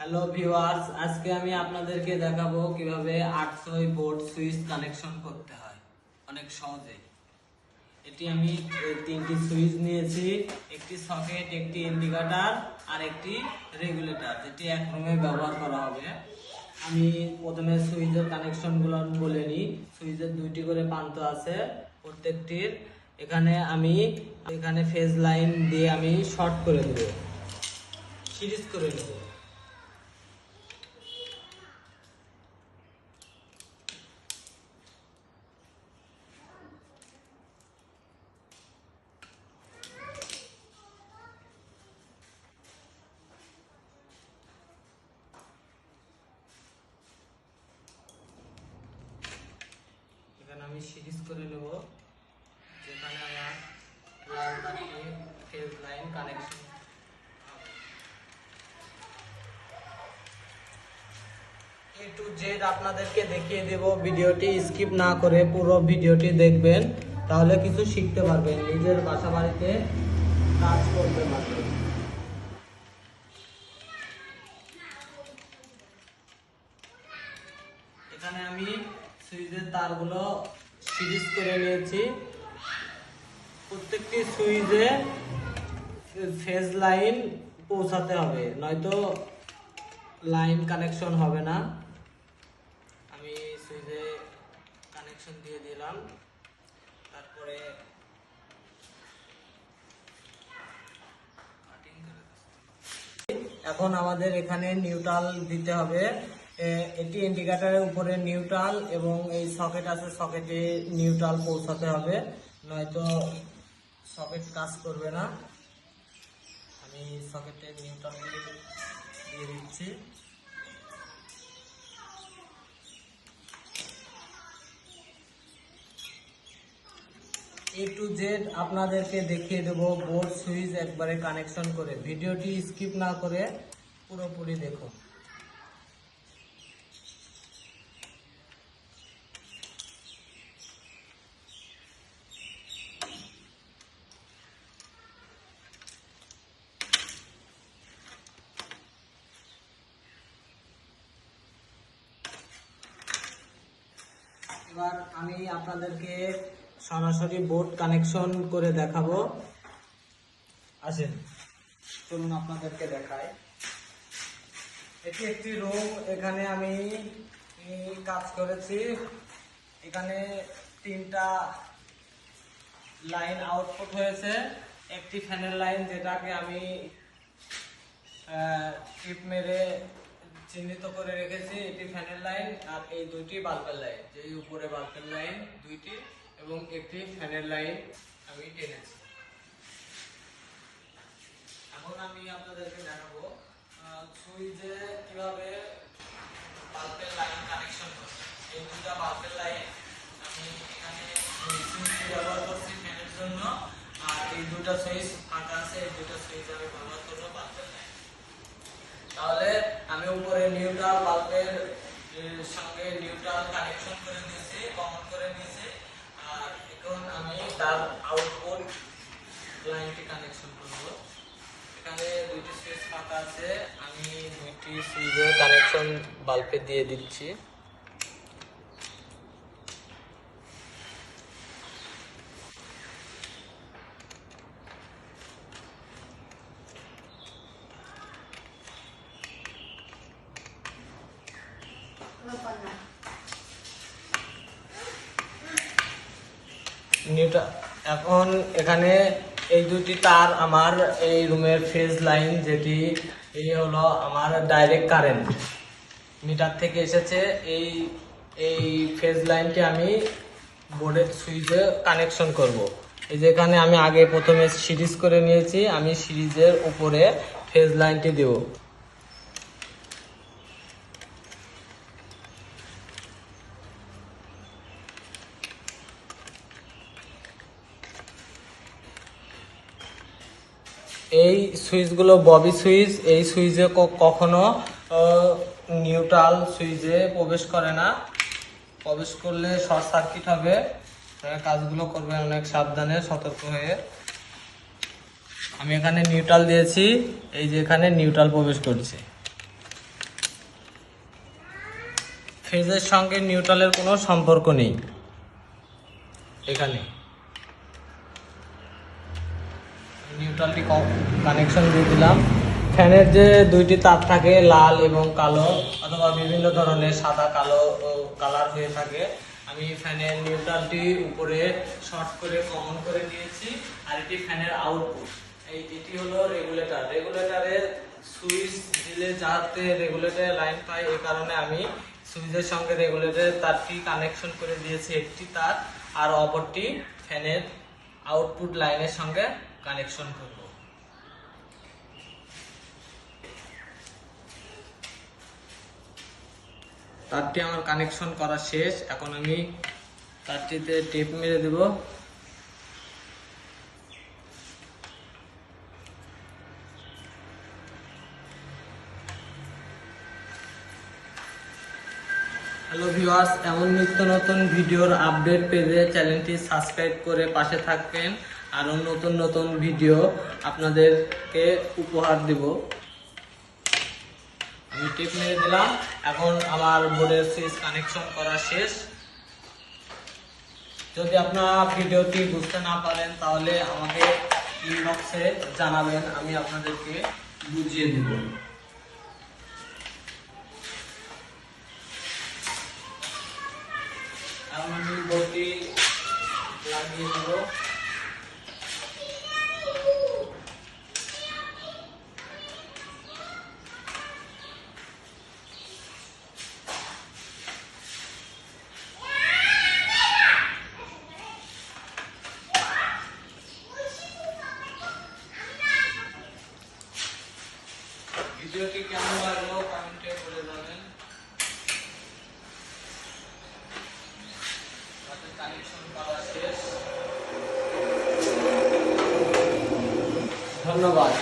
Hello viewers, আজকে আমি আপনাদেরকে দেখাবো কিভাবে 800 ভোল্ট সুইচ কানেকশন করতে হয় অনেক সহজে। এটি আমি তিনটি সুইচ নিয়েছি, একটি সকেট, একটি ইন্ডিকেটর আর একটি রেগুলেটর, যেটি এক রুমে ব্যবহার করা হবে। আমি প্রথমে সুইচের কানেকশনগুলো বলে নিই। সুইচের দুইটি করে প্রান্ত আছে প্রত্যেকটির। এখানে ফেজ লাইন দিয়ে আমি শর্ট করে দেবো, সিরিজ করে নেব। এখানে আমি সিরিজ করে নেব, যেখানে আমার phase line connection. A to Z আপনাদেরকে দেখিয়ে দেব। ভিডিওটি স্কিপ না করে পুরো ভিডিওটি দেখবেন, তাহলে কিছু শিখতে পারবেন, নিজের বাসা বাড়িতে কাজ করতে পারবেন। এখানে আমি সুইচের তারগুলো সিরিজ করে নিয়েছি। প্রত্যেকটি সুইচে ফেজ লাইন পৌঁছাতে হবে, নয়তো লাইন কানেকশন হবে না। আমি সুইচে কানেকশন দিয়ে দিলাম। তারপরে এখন আমাদের এখানে নিউট্রাল দিতে হবে। এটি ইন্ডিকেটরের উপরে নিউট্রাল এবং এই সকেট আছে, সকেটে নিউট্রাল পৌঁছাতে হবে, নয়তো সকেট কাজ করবে না। আমি সকেটে নিউট্রাল দিয়ে দিচ্ছি। A to Z আপনাদেরকে দেখিয়ে দেব বোর্ড সুইচ একবারে কানেকশন করে। ভিডিওটি স্কিপ না করে পুরোপুরি দেখো। এবার আমি আপনাদেরকে সরাসরি বোর্ড কানেকশন করে দেখাবো। আসেন, চলুন আপনাদেরকে দেখাই। এটি একটি রুম, এখানে আমি কাজ করেছি। এখানে তিনটা লাইন আউটপুট হয়েছে। একটি ফ্যানের লাইন, যেটাকে আমি টিপ মেরে চিহ্নিত করে রেখেছি, এটি ফ্যানের লাইন। আর এই দুইটি বাল্বের লাইন, যে উপরে বাল্বের লাইন দুইটি এবং একটি ফ্যানের লাইন আমি টেনেছি। এখন আমি আপনাদেরকে দেখাবো সুইচে কিভাবে বাল্বের লাইন কানেকশন করব। এই দুটা বাল্বের লাইন আমি এখানে সুইচ ব্যবহার করছি ফ্যানের জন্য, আর এই দুটা সুইচ ফাঁকা আছে, এই দুটা সুইচ আমি ব্যবহার করবো বাল্বের লাইন। তাহলে আমি উপরে নিউট্রাল বাল্বের সঙ্গে নিউট্রাল কানেকশন করে দিয়েছি, কমন করে নিয়েছি। আর এখন আমি তার আউটপুট লাইনটি কানেকশন করব। এখানে দুইটি সুইচ ফাঁকা আছে, আমি দুইটি সুইচের কানেকশন বাল্বে দিয়ে দিচ্ছি। এখন এখানে এই দুটি তার আমার এই রুমের ফেজ লাইন, যেটি এই হলো আমার ডাইরেক্ট কারেন্ট মিটার থেকে এসেছে। এই ফেজ লাইনটি আমি বোর্ডের সুইচে কানেকশন করব। এই যে এখানে আমি আগে প্রথমে সিরিজ করে নিয়েছি, আমি সিরিজের উপরে ফেজ লাইনটি দেব। এই সুইচগুলো ববি সুইচ, এই সুইচে কখনো নিউট্রাল সুইচে প্রবেশ করে না। প্রবেশ করলে শর্ট সার্কিট হবে। কাজগুলো করবেন অনেক সাবধানে, সতর্ক হয়ে। আমি এখানে নিউট্রাল দিয়েছি, এই যে এখানে নিউট্রাল প্রবেশ করছে। ফেজের সঙ্গে নিউট্রালের কোনো সম্পর্ক নেই। এখানে নিউট্রালটি কানেকশন দিয়ে দিলাম। ফ্যানের যে দুইটি তার থাকে লাল এবং কালো অথবা বিভিন্ন ধরনের সাদা কালো কালার হয়ে থাকে, আমি ফ্যানের নিউট্রালটি উপরে শর্ট করে কমন করে দিয়েছি। আর এটি ফ্যানের আউটপুট, এটি হলো রেগুলেটর। রেগুলেটরের সুইচ দিলে যাতে রেগুলেটরের লাইন পায়, এই কারণে আমি সুইচের সঙ্গে রেগুলেটরের তারটি কানেকশন করে দিয়েছি একটি তার, আর অপরটি ফ্যানের আউটপুট লাইনের সঙ্গে কানেকশন করব। তারটি আমার কানেকশন করা শেষ। এখন আমি তারটিতে টেপ মেরে দেব। হ্যালো ভিউয়ার্স, এমন নিত্য নতুন ভিডিওর আপডেট পেতে চ্যানেলটি সাবস্ক্রাইব করে পাশে থাকবেন। আরও নতুন নতুন ভিডিও আপনাদেরকে উপহার দেব। আমি টেপ মেরে দিলাম। এখন আমার বোর্ডের সুইচ কানেকশন করা শেষ। যদি আপনারা ভিডিওটি বুঝতে না পারেন তাহলে আমাকে ইনবক্সে জানাবেন, আমি আপনাদেরকে বুঝিয়ে দেব। এখন আমি বোর্ডটি লাগিয়ে দেব। ভিডিওটি কেমন লাগলো কমেন্টে বলে যাবেন। কানেকশন করা শেষ। ধন্যবাদ।